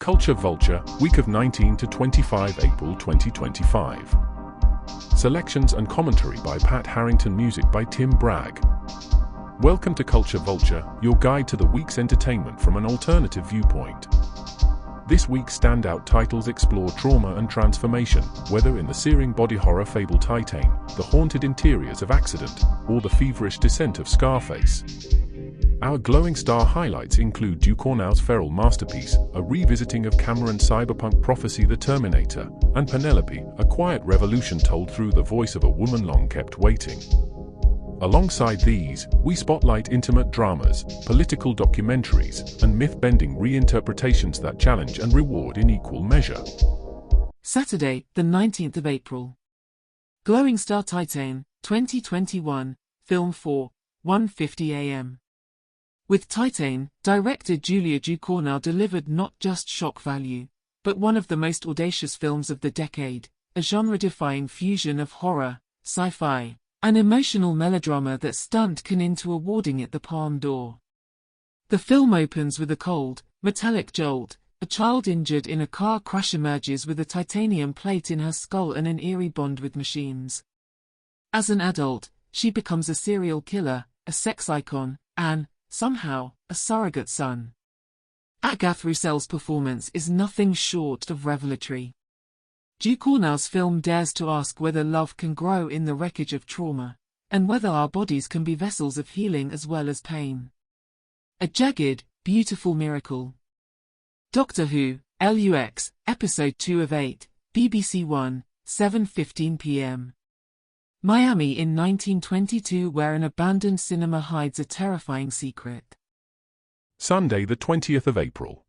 Culture Vulture, week of 19 to 25 April 2025. Selections and commentary by Pat Harrington, music by Tim Bragg. Welcome to Culture Vulture, your guide to the week's entertainment from an alternative viewpoint. This week's standout titles explore trauma and transformation, whether in the searing body horror fable Titane, the haunted interiors of Accident, or the feverish descent of Scarface. Our glowing star highlights include Ducournau's feral masterpiece, a revisiting of Cameron's cyberpunk prophecy The Terminator, and Penelope, a quiet revolution told through the voice of a woman long kept waiting. Alongside these, we spotlight intimate dramas, political documentaries, and myth-bending reinterpretations that challenge and reward in equal measure. Saturday, the 19th of April. Glowing Star Titane, 2021, film 4, 1:50 a.m. With Titane, director Julia Ducournau delivered not just shock value, but one of the most audacious films of the decade, a genre-defying fusion of horror, sci-fi, and emotional melodrama that stunned Cannes into awarding it the Palme d'Or. The film opens with a cold, metallic jolt. A child injured in a car crash emerges with a titanium plate in her skull and an eerie bond with machines. As an adult, she becomes a serial killer, a sex icon, and, somehow, a surrogate son. Agathe Roussel's performance is nothing short of revelatory. Ducournau's film dares to ask whether love can grow in the wreckage of trauma, and whether our bodies can be vessels of healing as well as pain. A jagged, beautiful miracle. Doctor Who, LUX, Episode 2 of 8, BBC One, 7:15 p.m. Miami in 1922, where an abandoned cinema hides a terrifying secret. Sunday, the 20th of April.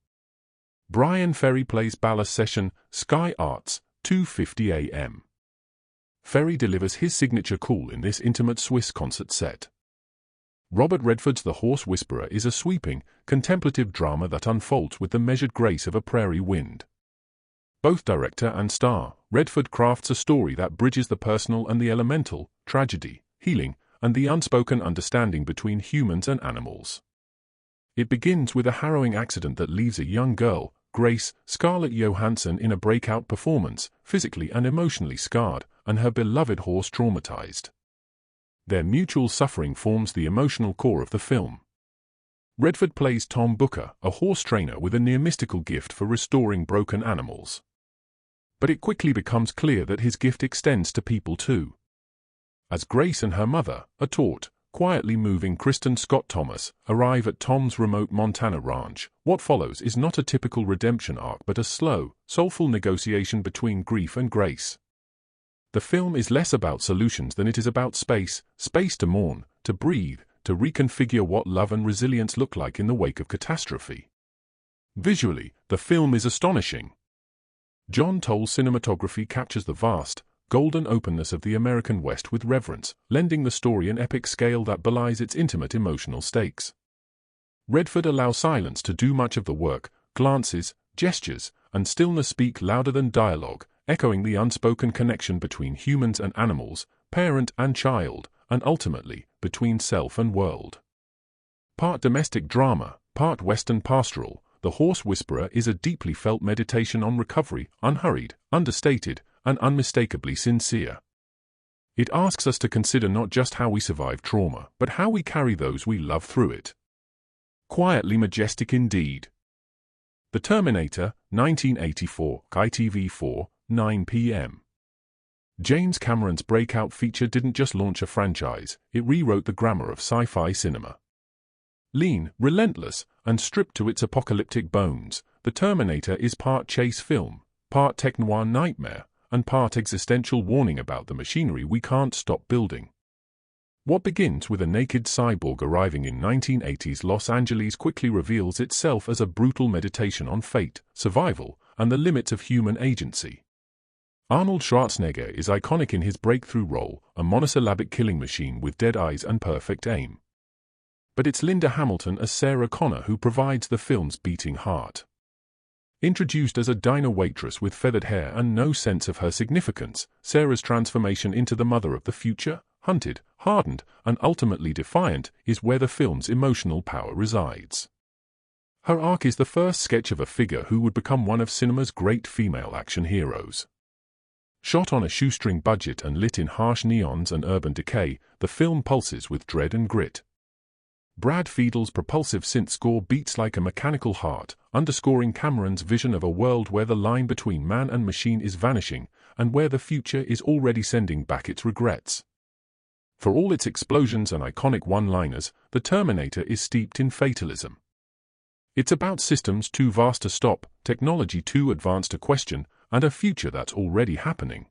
Brian Ferry plays Ballas Session, Sky Arts, 2:50 a.m. Ferry delivers his signature call in this intimate Swiss concert set. Robert Redford's The Horse Whisperer is a sweeping, contemplative drama that unfolds with the measured grace of a prairie wind. Both director and star, Redford crafts a story that bridges the personal and the elemental, tragedy, healing, and the unspoken understanding between humans and animals. It begins with a harrowing accident that leaves a young girl, Grace, Scarlett Johansson, in a breakout performance, physically and emotionally scarred, and her beloved horse traumatized. Their mutual suffering forms the emotional core of the film. Redford plays Tom Booker, a horse trainer with a near-mystical gift for restoring broken animals. But it quickly becomes clear that his gift extends to people too. As Grace and her mother, a taut, quietly moving Kristen Scott Thomas, arrive at Tom's remote Montana ranch, what follows is not a typical redemption arc but a slow, soulful negotiation between grief and grace. The film is less about solutions than it is about space to mourn, to breathe, to reconfigure what love and resilience look like in the wake of catastrophe. Visually, the film is astonishing. John Toll's cinematography captures the vast, golden openness of the American West with reverence, lending the story an epic scale that belies its intimate emotional stakes. Redford allows silence to do much of the work. Glances, gestures, and stillness speak louder than dialogue, echoing the unspoken connection between humans and animals, parent and child, and ultimately, between self and world. Part domestic drama, part Western pastoral, The Horse Whisperer is a deeply felt meditation on recovery, unhurried, understated, and unmistakably sincere. It asks us to consider not just how we survive trauma, but how we carry those we love through it. Quietly majestic indeed. The Terminator, 1984, ITV4, 9 p.m. James Cameron's breakout feature didn't just launch a franchise, it rewrote the grammar of sci-fi cinema. Lean, relentless, and stripped to its apocalyptic bones, The Terminator is part chase film, part tech-noir nightmare, and part existential warning about the machinery we can't stop building. What begins with a naked cyborg arriving in 1980s Los Angeles quickly reveals itself as a brutal meditation on fate, survival, and the limits of human agency. Arnold Schwarzenegger is iconic in his breakthrough role, a monosyllabic killing machine with dead eyes and perfect aim. But it's Linda Hamilton as Sarah Connor who provides the film's beating heart. Introduced as a diner waitress with feathered hair and no sense of her significance, Sarah's transformation into the mother of the future, hunted, hardened, and ultimately defiant, is where the film's emotional power resides. Her arc is the first sketch of a figure who would become one of cinema's great female action heroes. Shot on a shoestring budget and lit in harsh neons and urban decay, the film pulses with dread and grit. Brad Fiedel's propulsive synth score beats like a mechanical heart, underscoring Cameron's vision of a world where the line between man and machine is vanishing, and where the future is already sending back its regrets. For all its explosions and iconic one-liners, the Terminator is steeped in fatalism. It's about systems too vast to stop, technology too advanced to question, and a future that's already happening.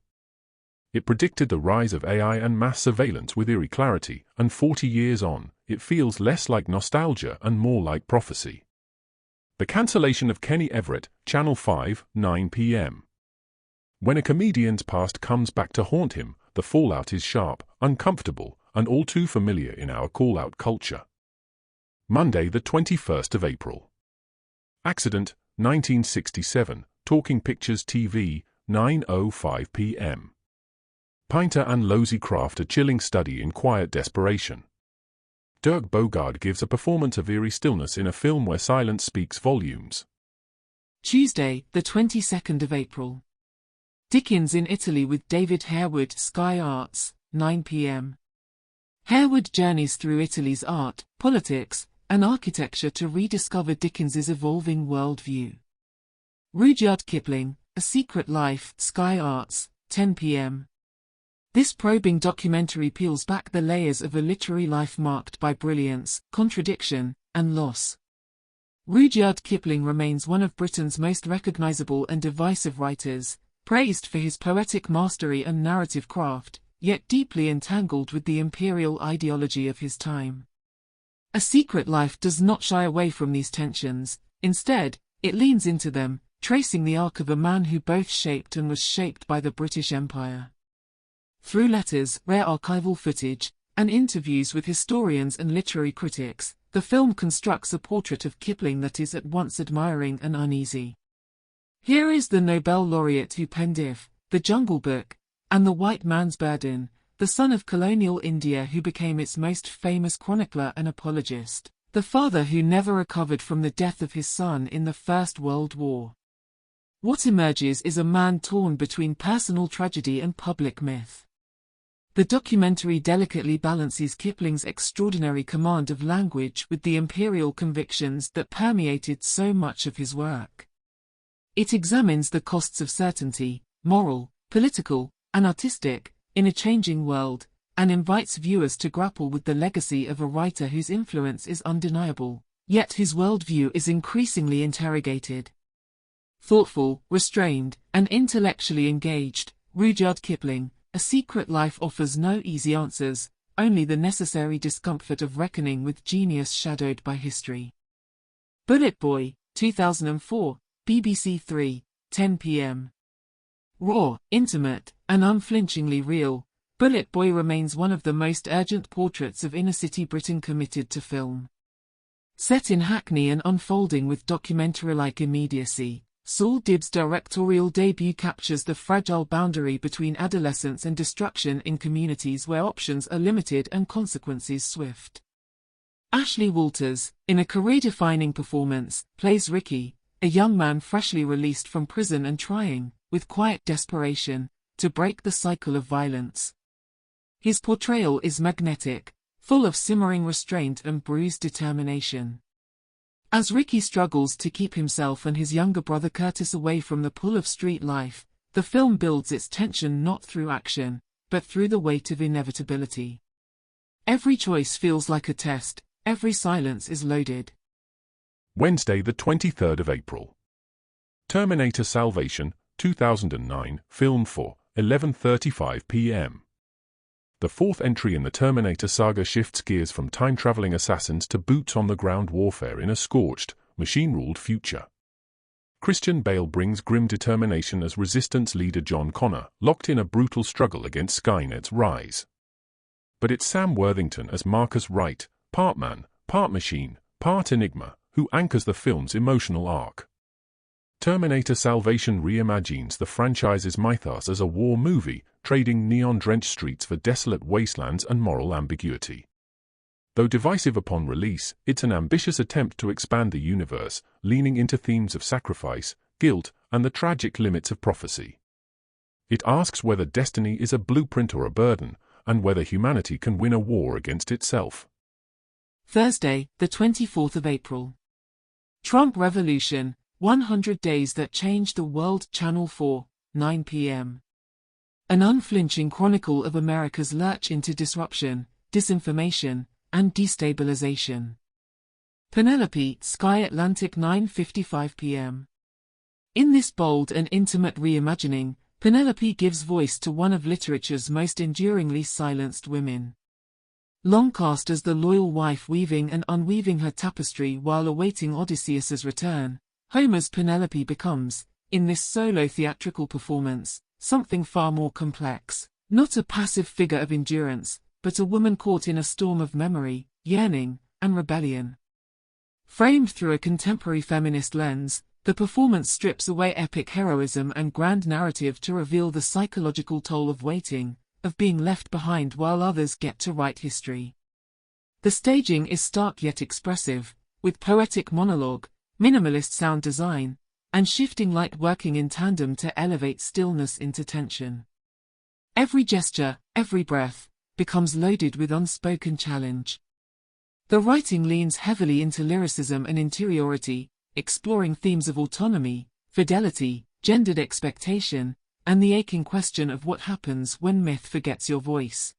It predicted the rise of AI and mass surveillance with eerie clarity, and 40 years on, it feels less like nostalgia and more like prophecy. The cancellation of Kenny Everett, Channel 5, 9 p.m. When a comedian's past comes back to haunt him, the fallout is sharp, uncomfortable, and all too familiar in our call-out culture. Monday, the 21st of April. Accident, 1967, Talking Pictures TV, 9:05 p.m. Painter and Losey craft a chilling study in quiet desperation. Dirk Bogarde gives a performance of eerie stillness in a film where silence speaks volumes. Tuesday, the 22nd of April. Dickens in Italy with David Harewood, Sky Arts, 9 p.m. Harewood journeys through Italy's art, politics, and architecture to rediscover Dickens's evolving worldview. Rudyard Kipling, A Secret Life, Sky Arts, 10 p.m. This probing documentary peels back the layers of a literary life marked by brilliance, contradiction, and loss. Rudyard Kipling remains one of Britain's most recognizable and divisive writers, praised for his poetic mastery and narrative craft, yet deeply entangled with the imperial ideology of his time. A Secret Life does not shy away from these tensions. Instead, it leans into them, tracing the arc of a man who both shaped and was shaped by the British Empire. Through letters, rare archival footage, and interviews with historians and literary critics, the film constructs a portrait of Kipling that is at once admiring and uneasy. Here is the Nobel laureate who penned If, The Jungle Book, and The White Man's Burden, the son of colonial India who became its most famous chronicler and apologist, the father who never recovered from the death of his son in the First World War. What emerges is a man torn between personal tragedy and public myth. The documentary delicately balances Kipling's extraordinary command of language with the imperial convictions that permeated so much of his work. It examines the costs of certainty, moral, political, and artistic, in a changing world, and invites viewers to grapple with the legacy of a writer whose influence is undeniable, yet whose worldview is increasingly interrogated. Thoughtful, restrained, and intellectually engaged, Rudyard Kipling, A Secret Life offers no easy answers, only the necessary discomfort of reckoning with genius shadowed by history. Bullet Boy, 2004, BBC 3, 10 p.m. Raw, intimate, and unflinchingly real, Bullet Boy remains one of the most urgent portraits of inner-city Britain committed to film. Set in Hackney and unfolding with documentary-like immediacy, Saul Dibb's directorial debut captures the fragile boundary between adolescence and destruction in communities where options are limited and consequences swift. Ashley Walters, in a career-defining performance, plays Ricky, a young man freshly released from prison and trying, with quiet desperation, to break the cycle of violence. His portrayal is magnetic, full of simmering restraint and bruised determination. As Ricky struggles to keep himself and his younger brother Curtis away from the pull of street life, the film builds its tension not through action, but through the weight of inevitability. Every choice feels like a test, every silence is loaded. Wednesday, the 23rd of April. Terminator Salvation, 2009, Film 4, 11:35 p.m. The fourth entry in the Terminator saga shifts gears from time-traveling assassins to boots-on-the-ground warfare in a scorched, machine-ruled future. Christian Bale brings grim determination as Resistance leader John Connor, locked in a brutal struggle against Skynet's rise. But it's Sam Worthington as Marcus Wright, part man, part machine, part enigma, who anchors the film's emotional arc. Terminator Salvation reimagines the franchise's mythos as a war movie, trading neon-drenched streets for desolate wastelands and moral ambiguity. Though divisive upon release, it's an ambitious attempt to expand the universe, leaning into themes of sacrifice, guilt, and the tragic limits of prophecy. It asks whether destiny is a blueprint or a burden, and whether humanity can win a war against itself. Thursday, the 24th of April. Trump Revolution, 100 Days That Changed the World. Channel 4, 9 p.m. An unflinching chronicle of America's lurch into disruption, disinformation, and destabilization. Penelope, Sky Atlantic, 9:55 p.m. In this bold and intimate reimagining, Penelope gives voice to one of literature's most enduringly silenced women. Long cast as the loyal wife weaving and unweaving her tapestry while awaiting Odysseus's return, Homer's Penelope becomes, in this solo theatrical performance, something far more complex. Not a passive figure of endurance, but a woman caught in a storm of memory, yearning, and rebellion. Framed through a contemporary feminist lens, the performance strips away epic heroism and grand narrative to reveal the psychological toll of waiting, of being left behind while others get to write history. The staging is stark yet expressive, with poetic monologue, minimalist sound design, and shifting light working in tandem to elevate stillness into tension. Every gesture, every breath, becomes loaded with unspoken challenge. The writing leans heavily into lyricism and interiority, exploring themes of autonomy, fidelity, gendered expectation, and the aching question of what happens when myth forgets your voice.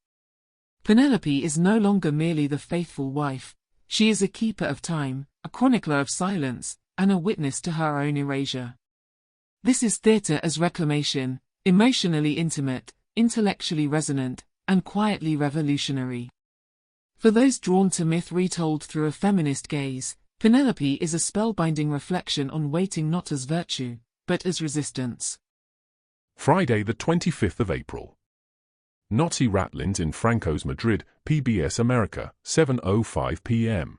Penelope is no longer merely the faithful wife, she is a keeper of time, a chronicler of silence, and a witness to her own erasure. This is theatre as reclamation, emotionally intimate, intellectually resonant, and quietly revolutionary. For those drawn to myth retold through a feminist gaze, Penelope is a spellbinding reflection on waiting not as virtue, but as resistance. Friday, the 25th of April. Nazi Ratlins in Franco's Madrid, PBS America, 7:05 p.m.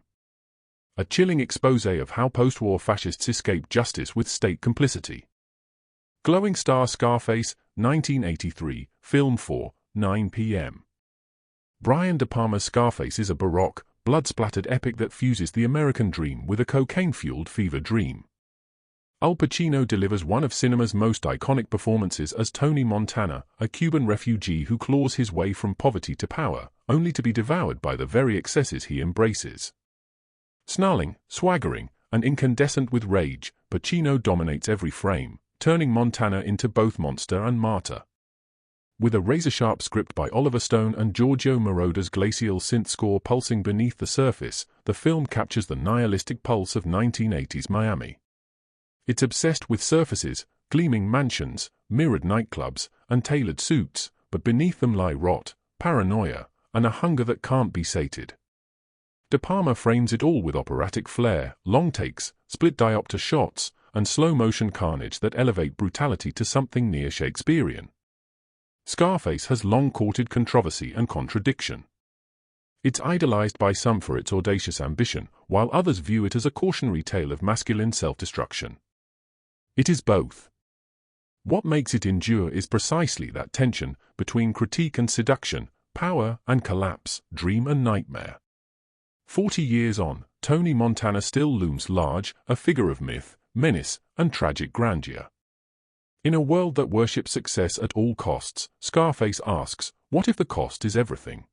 A chilling exposé of how post-war fascists escaped justice with state complicity. Glowing Star Scarface, 1983, Film 4, 9 p.m. Brian De Palma's Scarface is a baroque, blood-splattered epic that fuses the American dream with a cocaine-fueled fever dream. Al Pacino delivers one of cinema's most iconic performances as Tony Montana, a Cuban refugee who claws his way from poverty to power, only to be devoured by the very excesses he embraces. Snarling, swaggering, and incandescent with rage, Pacino dominates every frame, turning Montana into both monster and martyr. With a razor-sharp script by Oliver Stone and Giorgio Moroder's glacial synth score pulsing beneath the surface, the film captures the nihilistic pulse of 1980s Miami. It's obsessed with surfaces, gleaming mansions, mirrored nightclubs, and tailored suits, but beneath them lie rot, paranoia, and a hunger that can't be sated. De Palma frames it all with operatic flair, long takes, split diopter shots, and slow-motion carnage that elevate brutality to something near Shakespearean. Scarface has long courted controversy and contradiction. It's idolized by some for its audacious ambition, while others view it as a cautionary tale of masculine self-destruction. It is both. What makes it endure is precisely that tension between critique and seduction, power and collapse, dream and nightmare. 40 years on, Tony Montana still looms large, a figure of myth, menace, and tragic grandeur. In a world that worships success at all costs, Scarface asks, what if the cost is everything?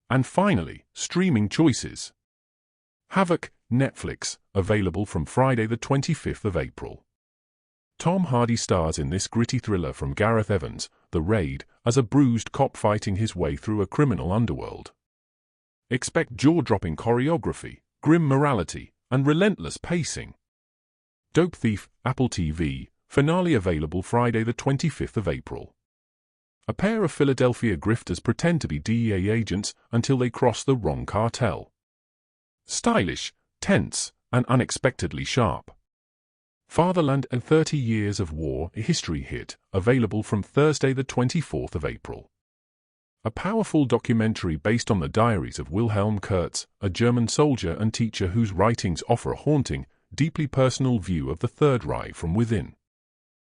And finally, streaming choices. Havoc, Netflix, available from Friday the 25th of April. Tom Hardy stars in this gritty thriller from Gareth Evans, The Raid, as a bruised cop fighting his way through a criminal underworld. Expect jaw-dropping choreography, grim morality, and relentless pacing. Dope Thief, Apple TV, finale available Friday the 25th of April. A pair of Philadelphia grifters pretend to be DEA agents until they cross the wrong cartel. Stylish, tense, and unexpectedly sharp. Fatherland and 30 Years of War, a history hit, available from Thursday the 24th of April. A powerful documentary based on the diaries of Wilhelm Kurtz, a German soldier and teacher whose writings offer a haunting, deeply personal view of the Third Reich from within.